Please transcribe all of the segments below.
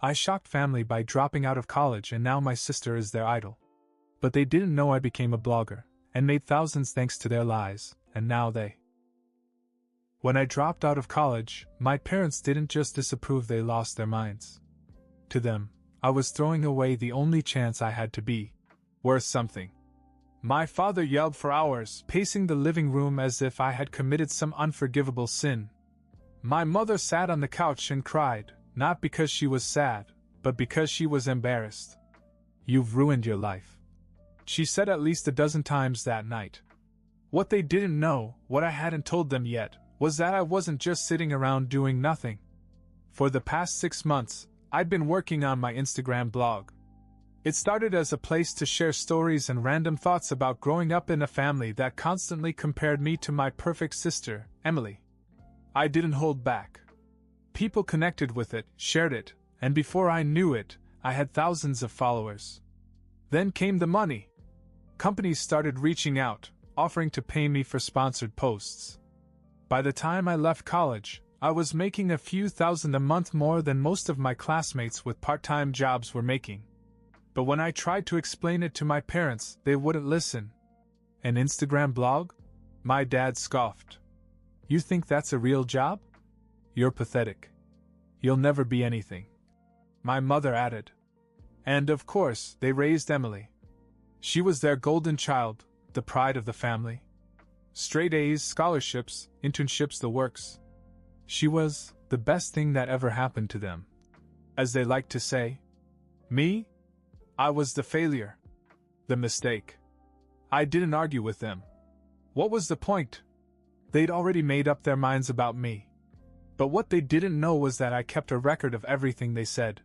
I shocked family by dropping out of college, and now my sister is their idol. But they didn't know I became a blogger, and made thousands thanks to their lies, and now they. When I dropped out of college, my parents didn't just disapprove, they lost their minds. To them, I was throwing away the only chance I had to be worth something. My father yelled for hours, pacing the living room as if I had committed some unforgivable sin. My mother sat on the couch and cried, not because she was sad, but because she was embarrassed. "You've ruined your life," she said at least a dozen times that night. What they didn't know, what I hadn't told them yet, was that I wasn't just sitting around doing nothing. For the past 6 months, I'd been working on my Instagram blog. It started as a place to share stories and random thoughts about growing up in a family that constantly compared me to my perfect sister, Emily. I didn't hold back. People connected with it, shared it, and before I knew it, I had thousands of followers. Then came the money. Companies started reaching out, offering to pay me for sponsored posts. By the time I left college, I was making a few thousand a month, more than most of my classmates with part-time jobs were making. But when I tried to explain it to my parents, they wouldn't listen. An Instagram blog? My dad scoffed. "You think that's a real job? You're pathetic. You'll never be anything." My mother added. And of course, they raised Emily. She was their golden child, the pride of the family. Straight A's, scholarships, internships, the works. She was the best thing that ever happened to them. As they liked to say. Me? I was the failure. The mistake. I didn't argue with them. What was the point? They'd already made up their minds about me. But what they didn't know was that I kept a record of everything they said.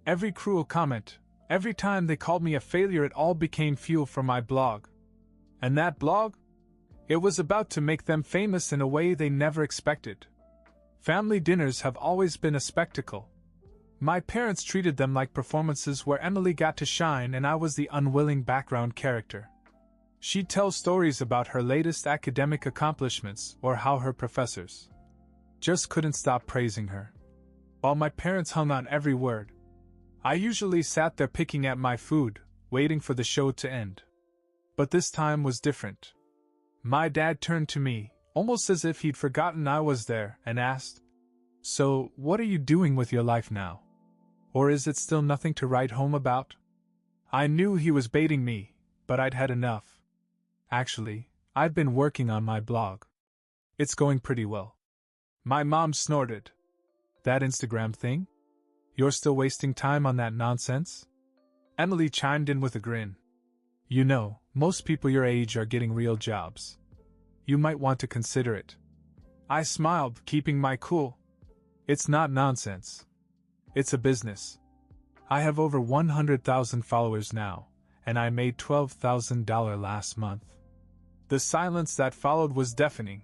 Every cruel comment, every time they called me a failure, it all became fuel for my blog. And that blog? It was about to make them famous in a way they never expected. Family dinners have always been a spectacle. My parents treated them like performances where Emily got to shine and I was the unwilling background character. She'd tell stories about her latest academic accomplishments or how her professors just couldn't stop praising her, while my parents hung on every word. I usually sat there picking at my food, waiting for the show to end. But this time was different. My dad turned to me, almost as if he'd forgotten I was there, and asked, "So, what are you doing with your life now? Or is it still nothing to write home about?" I knew he was baiting me, but I'd had enough. "Actually, I've been working on my blog. It's going pretty well." My mom snorted. "That Instagram thing? You're still wasting time on that nonsense?" Emily chimed in with a grin. "You know, most people your age are getting real jobs. You might want to consider it." I smiled, keeping my cool. "It's not nonsense. It's a business. I have over 100,000 followers now, and I made $12,000 last month." The silence that followed was deafening.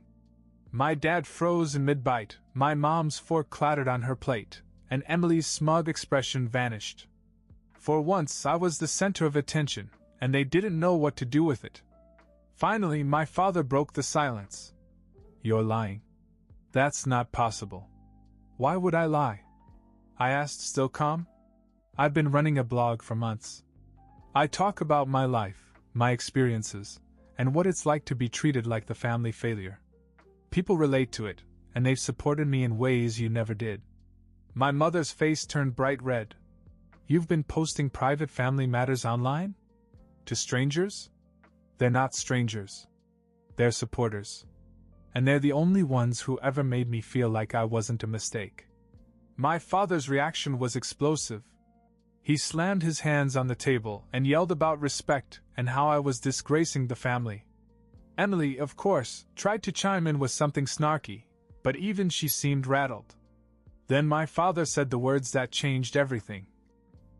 My dad froze in mid-bite, my mom's fork clattered on her plate, and Emily's smug expression vanished. For once I was the center of attention, and they didn't know what to do with it. Finally, my father broke the silence. "You're lying. That's not possible." "Why would I lie?" I asked, still calm. "I've been running a blog for months. I talk about my life, my experiences, and what it's like to be treated like the family failure. People relate to it, and they've supported me in ways you never did." My mother's face turned bright red. "You've been posting private family matters online? To strangers?" "They're not strangers. They're supporters. And they're the only ones who ever made me feel like I wasn't a mistake." My father's reaction was explosive. He slammed his hands on the table and yelled about respect and how I was disgracing the family. Emily, of course, tried to chime in with something snarky, but even she seemed rattled. Then my father said the words that changed everything.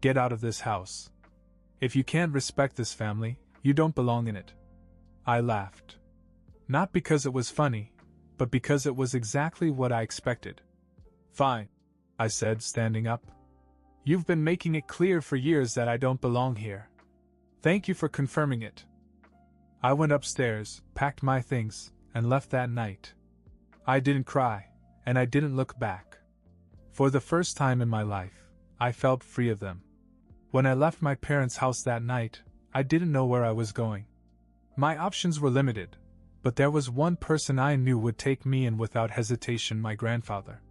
"Get out of this house. If you can't respect this family, you don't belong in it." I laughed. Not because it was funny, but because it was exactly what I expected. "Fine," I said, standing up. "You've been making it clear for years that I don't belong here. Thank you for confirming it." I went upstairs, packed my things, and left that night. I didn't cry, and I didn't look back. For the first time in my life, I felt free of them. When I left my parents' house that night, I didn't know where I was going. My options were limited, but there was one person I knew would take me in without hesitation: my grandfather.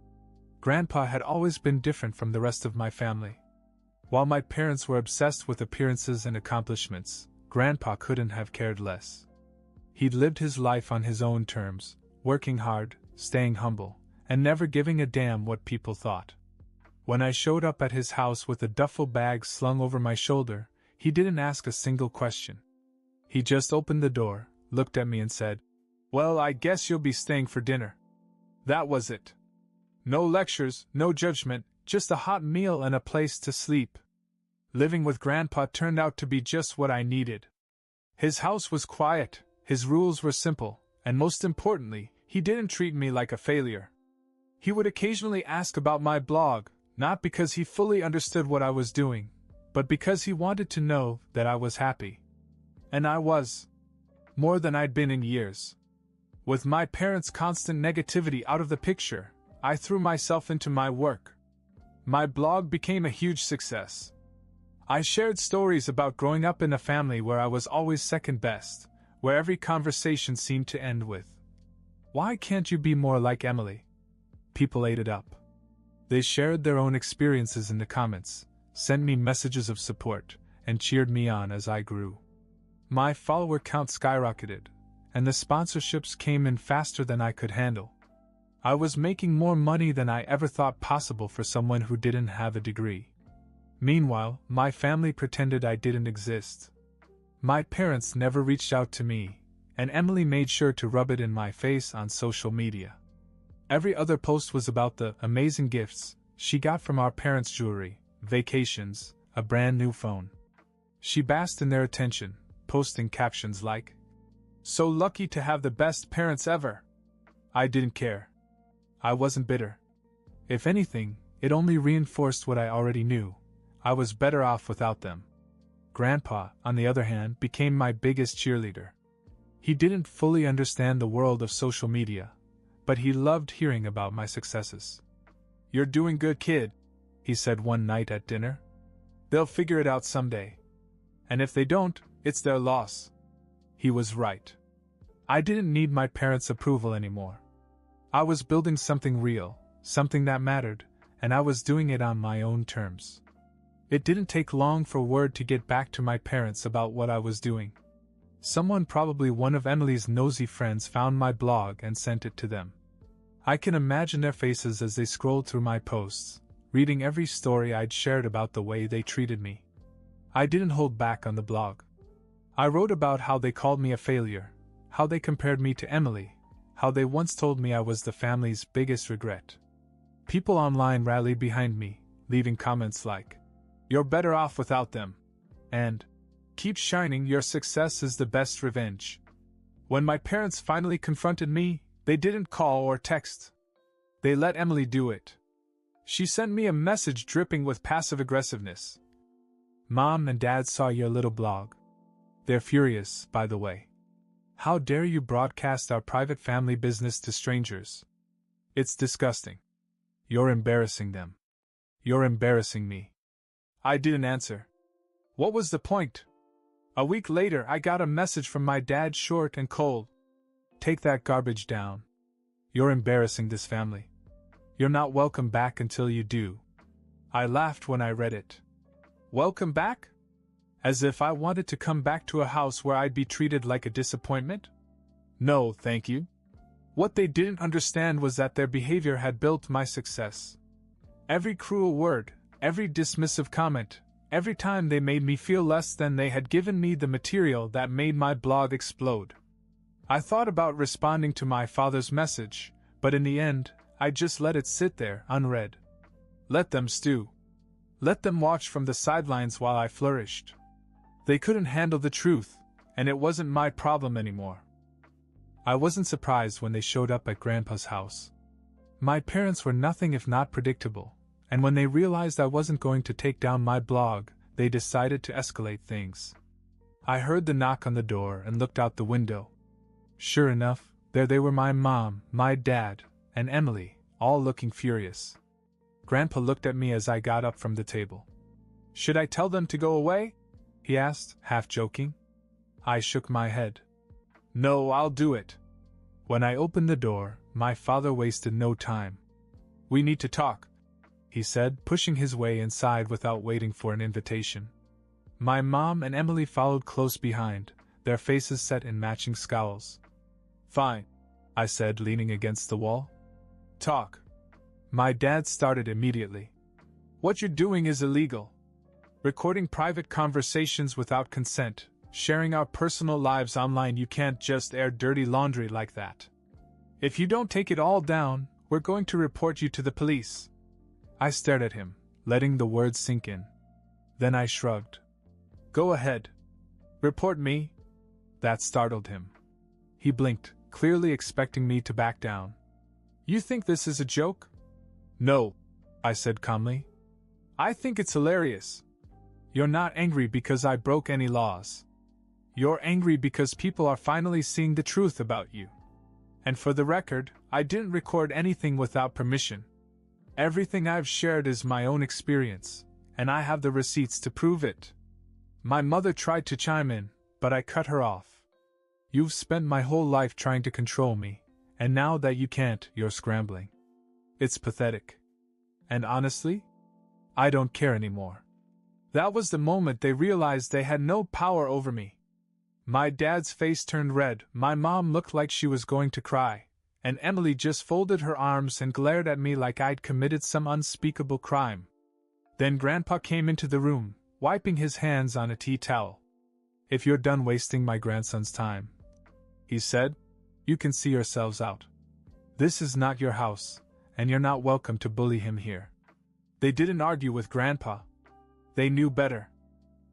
Grandpa had always been different from the rest of my family. While my parents were obsessed with appearances and accomplishments, Grandpa couldn't have cared less. He'd lived his life on his own terms, working hard, staying humble, and never giving a damn what people thought. When I showed up at his house with a duffel bag slung over my shoulder, he didn't ask a single question. He just opened the door, looked at me and said, "Well, I guess you'll be staying for dinner." That was it. No lectures, no judgment, just a hot meal and a place to sleep. Living with Grandpa turned out to be just what I needed. His house was quiet, his rules were simple, and most importantly, he didn't treat me like a failure. He would occasionally ask about my blog, not because he fully understood what I was doing, but because he wanted to know that I was happy. And I was. More than I'd been in years. With my parents' constant negativity out of the picture, I threw myself into my work. My blog became a huge success. I shared stories about growing up in a family where I was always second best, where every conversation seemed to end with, "Why can't you be more like Emily?" People ate it up. They shared their own experiences in the comments, sent me messages of support, and cheered me on as I grew. My follower count skyrocketed, and the sponsorships came in faster than I could handle. I was making more money than I ever thought possible for someone who didn't have a degree. Meanwhile, my family pretended I didn't exist. My parents never reached out to me, and Emily made sure to rub it in my face on social media. Every other post was about the amazing gifts she got from our parents' jewelry, vacations, a brand new phone. She basked in their attention, posting captions like, "So lucky to have the best parents ever." I didn't care. I wasn't bitter. If anything, it only reinforced what I already knew. I was better off without them. Grandpa, on the other hand, became my biggest cheerleader. He didn't fully understand the world of social media, but he loved hearing about my successes. "You're doing good, kid," he said one night at dinner. "They'll figure it out someday. And if they don't, it's their loss." He was right. I didn't need my parents' approval anymore. I was building something real, something that mattered, and I was doing it on my own terms. It didn't take long for word to get back to my parents about what I was doing. Someone, probably one of Emily's nosy friends, found my blog and sent it to them. I can imagine their faces as they scrolled through my posts, reading every story I'd shared about the way they treated me. I didn't hold back on the blog. I wrote about how they called me a failure, how they compared me to Emily, how they once told me I was the family's biggest regret. People online rallied behind me, leaving comments like, "You're better off without them," and "Keep shining, your success is the best revenge." When my parents finally confronted me, they didn't call or text. They let Emily do it. She sent me a message dripping with passive aggressiveness. "Mom and Dad saw your little blog. They're furious, by the way. How dare you broadcast our private family business to strangers? It's disgusting. You're embarrassing them. You're embarrassing me." I didn't answer. What was the point? A week later, I got a message from my dad, short and cold. "Take that garbage down. You're embarrassing this family. You're not welcome back until you do." I laughed when I read it. Welcome back? As if I wanted to come back to a house where I'd be treated like a disappointment? No, thank you. What they didn't understand was that their behavior had built my success. Every cruel word, every dismissive comment, every time they made me feel less than, they had given me the material that made my blog explode. I thought about responding to my father's message, but in the end, I just let it sit there, unread. Let them stew. Let them watch from the sidelines while I flourished. They couldn't handle the truth, and it wasn't my problem anymore. I wasn't surprised when they showed up at Grandpa's house. My parents were nothing if not predictable, and when they realized I wasn't going to take down my blog, they decided to escalate things. I heard the knock on the door and looked out the window. Sure enough, there they were, my mom, my dad, and Emily, all looking furious. Grandpa looked at me as I got up from the table. Should I tell them to go away? He asked, half joking. I shook my head. No, I'll do it. When I opened the door, my father wasted no time. We need to talk, he said, pushing his way inside without waiting for an invitation. My mom and Emily followed close behind, their faces set in matching scowls. Fine, I said, leaning against the wall. Talk. My dad started immediately. What you're doing is illegal. Recording private conversations without consent, sharing our personal lives online. You can't just air dirty laundry like that. If you don't take it all down, we're going to report you to the police. I stared at him, letting the words sink in. Then I shrugged. Go ahead. Report me? That startled him. He blinked, clearly expecting me to back down. You think this is a joke? No, I said calmly. I think it's hilarious. You're not angry because I broke any laws. You're angry because people are finally seeing the truth about you. And for the record, I didn't record anything without permission. Everything I've shared is my own experience, and I have the receipts to prove it. My mother tried to chime in, but I cut her off. You've spent my whole life trying to control me, and now that you can't, you're scrambling. It's pathetic. And honestly, I don't care anymore. That was the moment they realized they had no power over me. My dad's face turned red, my mom looked like she was going to cry, and Emily just folded her arms and glared at me like I'd committed some unspeakable crime. Then Grandpa came into the room, wiping his hands on a tea towel. If you're done wasting my grandson's time, he said, you can see yourselves out. This is not your house, and you're not welcome to bully him here. They didn't argue with Grandpa. They knew better.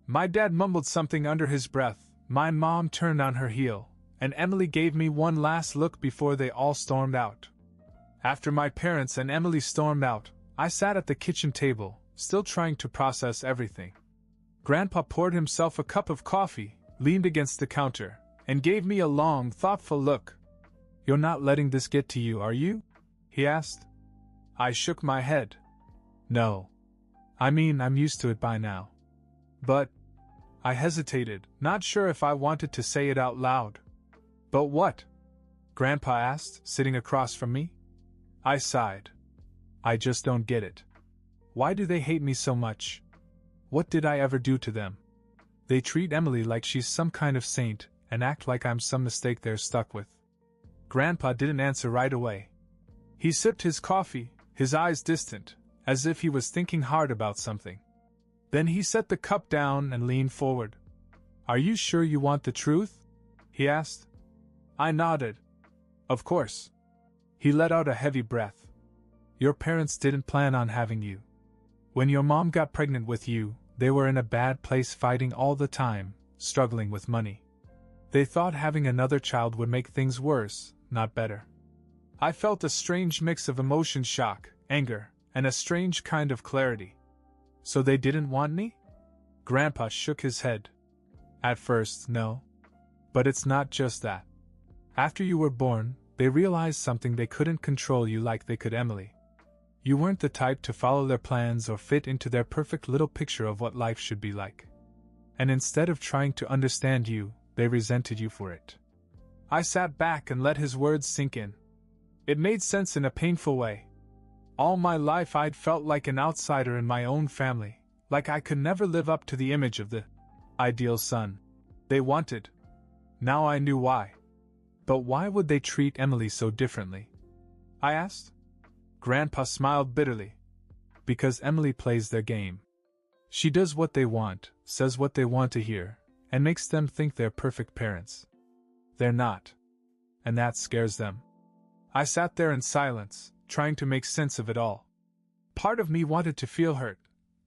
My dad mumbled something under his breath. My mom turned on her heel, and Emily gave me one last look before they all stormed out. After my parents and Emily stormed out, I sat at the kitchen table, still trying to process everything. Grandpa poured himself a cup of coffee, leaned against the counter, and gave me a long, thoughtful look. You're not letting this get to you, are you? He asked. I shook my head. No. I mean, I'm used to it by now. But I hesitated, not sure if I wanted to say it out loud. But what? Grandpa asked, sitting across from me. I sighed. I just don't get it. Why do they hate me so much? What did I ever do to them? They treat Emily like she's some kind of saint, and act like I'm some mistake they're stuck with. Grandpa didn't answer right away. He sipped his coffee, his eyes distant, as if he was thinking hard about something. Then he set the cup down and leaned forward. Are you sure you want the truth? He asked. I nodded. Of course. He let out a heavy breath. Your parents didn't plan on having you. When your mom got pregnant with you, they were in a bad place, fighting all the time, struggling with money. They thought having another child would make things worse, not better. I felt a strange mix of emotion, shock, anger, and a strange kind of clarity. So they didn't want me? Grandpa shook his head. At first, no. But it's not just that. After you were born, they realized something: they couldn't control you like they could Emily. You weren't the type to follow their plans or fit into their perfect little picture of what life should be like. And instead of trying to understand you, they resented you for it. I sat back and let his words sink in. It made sense in a painful way. All my life I'd felt like an outsider in my own family, like I could never live up to the image of the ideal son they wanted. Now I knew why. But why would they treat Emily so differently? I asked. Grandpa smiled bitterly. Because Emily plays their game. She does what they want, says what they want to hear, and makes them think they're perfect parents. They're not. And that scares them. I sat there in silence, trying to make sense of it all. Part of me wanted to feel hurt,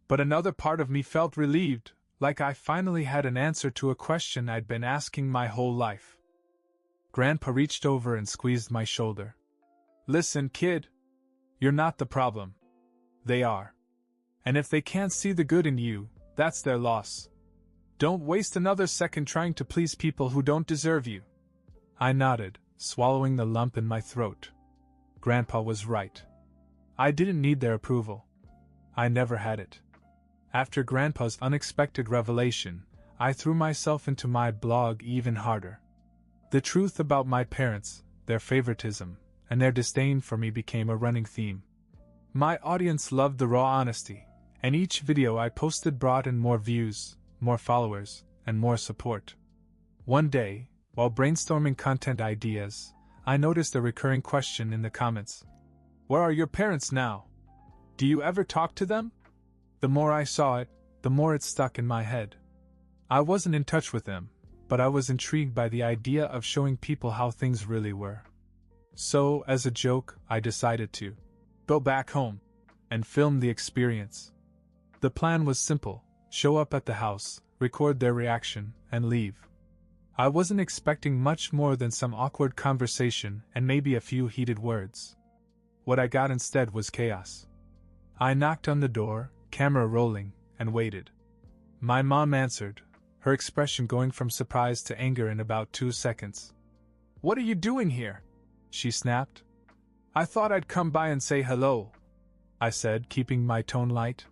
but another part of me felt relieved, like I finally had an answer to a question I'd been asking my whole life. Grandpa reached over and squeezed my shoulder. Listen, kid. You're not the problem. They are. And if they can't see the good in you, that's their loss. Don't waste another second trying to please people who don't deserve you. I nodded, swallowing the lump in my throat. Grandpa was right. I didn't need their approval. I never had it. After Grandpa's unexpected revelation, I threw myself into my blog even harder. The truth about my parents, their favoritism, and their disdain for me became a running theme. My audience loved the raw honesty, and each video I posted brought in more views, more followers, and more support. One day, while brainstorming content ideas, I noticed a recurring question in the comments. Where are your parents now? Do you ever talk to them? The more I saw it, the more it stuck in my head. I wasn't in touch with them, but I was intrigued by the idea of showing people how things really were. So, as a joke, I decided to go back home and film the experience. The plan was simple: show up at the house, record their reaction, and leave. I wasn't expecting much more than some awkward conversation and maybe a few heated words. What I got instead was chaos. I knocked on the door, camera rolling, and waited. My mom answered, her expression going from surprise to anger in about 2 seconds. "What are you doing here?" she snapped. "I thought I'd come by and say hello," I said, keeping my tone light.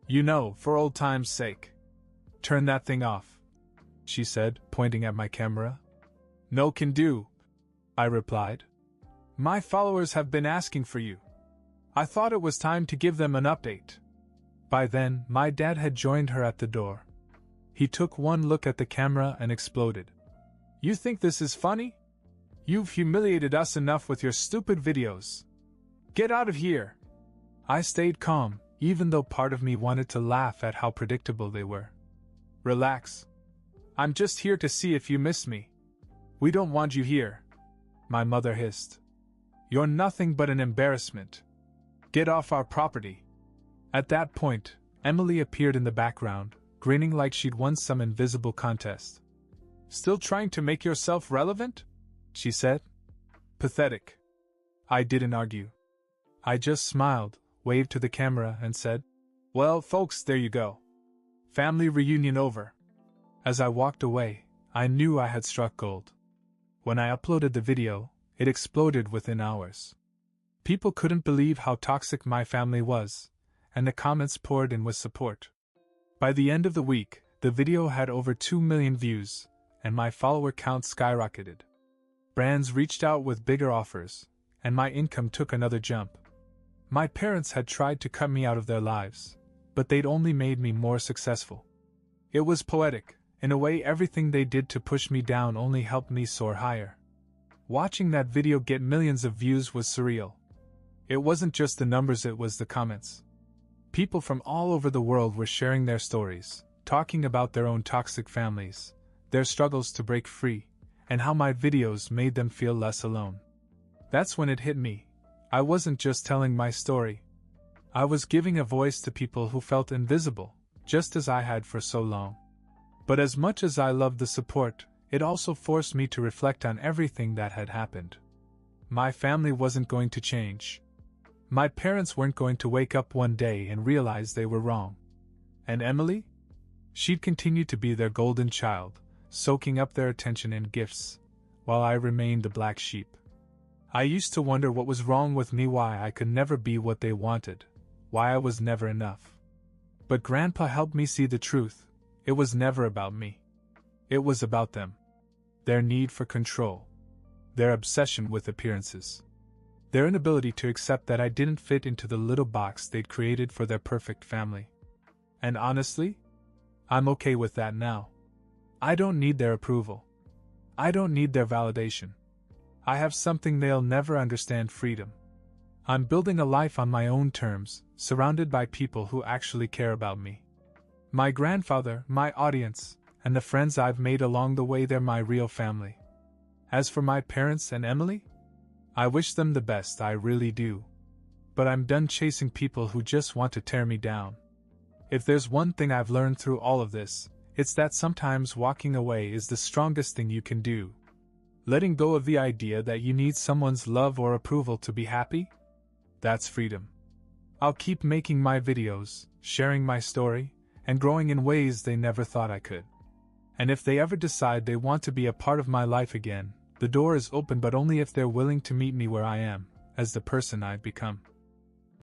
"You know, for old time's sake. Turn that thing off," she said, pointing at my camera. "No can do," I replied. "My followers have been asking for you. I thought it was time to give them an update." By then, my dad had joined her at the door. He took one look at the camera and exploded. "You think this is funny? You've humiliated us enough with your stupid videos. Get out of here!" I stayed calm, even though part of me wanted to laugh at how predictable they were. "Relax. I'm just here to see if you miss me. We don't want you here," my mother hissed. "You're nothing but an embarrassment. Get off our property." At that point, Emily appeared in the background, grinning like she'd won some invisible contest. "Still trying to make yourself relevant?" she said. "Pathetic." I didn't argue. I just smiled, waved to the camera, and said, "Well, folks, there you go. Family reunion over." As I walked away, I knew I had struck gold. When I uploaded the video, it exploded within hours. People couldn't believe how toxic my family was, and the comments poured in with support. By the end of the week, the video had over 2 million views, and my follower count skyrocketed. Brands reached out with bigger offers, and my income took another jump. My parents had tried to cut me out of their lives, but they'd only made me more successful. It was poetic. In a way, everything they did to push me down only helped me soar higher. Watching that video get millions of views was surreal. It wasn't just the numbers, it was the comments. People from all over the world were sharing their stories, talking about their own toxic families, their struggles to break free, and how my videos made them feel less alone. That's when it hit me. I wasn't just telling my story. I was giving a voice to people who felt invisible, just as I had for so long. But as much as I loved the support, it also forced me to reflect on everything that had happened. My family wasn't going to change. My parents weren't going to wake up one day and realize they were wrong. And Emily? She'd continue to be their golden child, soaking up their attention and gifts, while I remained the black sheep. I used to wonder what was wrong with me, why I could never be what they wanted, why I was never enough. But Grandpa helped me see the truth. It was never about me. It was about them. Their need for control. Their obsession with appearances. Their inability to accept that I didn't fit into the little box they'd created for their perfect family. And honestly, I'm okay with that now. I don't need their approval. I don't need their validation. I have something they'll never understand: freedom. I'm building a life on my own terms, surrounded by people who actually care about me. My grandfather, my audience, and the friends I've made along the way, they're my real family. As for my parents and Emily, I wish them the best, I really do. But I'm done chasing people who just want to tear me down. If there's one thing I've learned through all of this, it's that sometimes walking away is the strongest thing you can do. Letting go of the idea that you need someone's love or approval to be happy? That's freedom. I'll keep making my videos, sharing my story, and growing in ways they never thought I could. And if they ever decide they want to be a part of my life again, the door is open, but only if they're willing to meet me where I am, as the person I've become.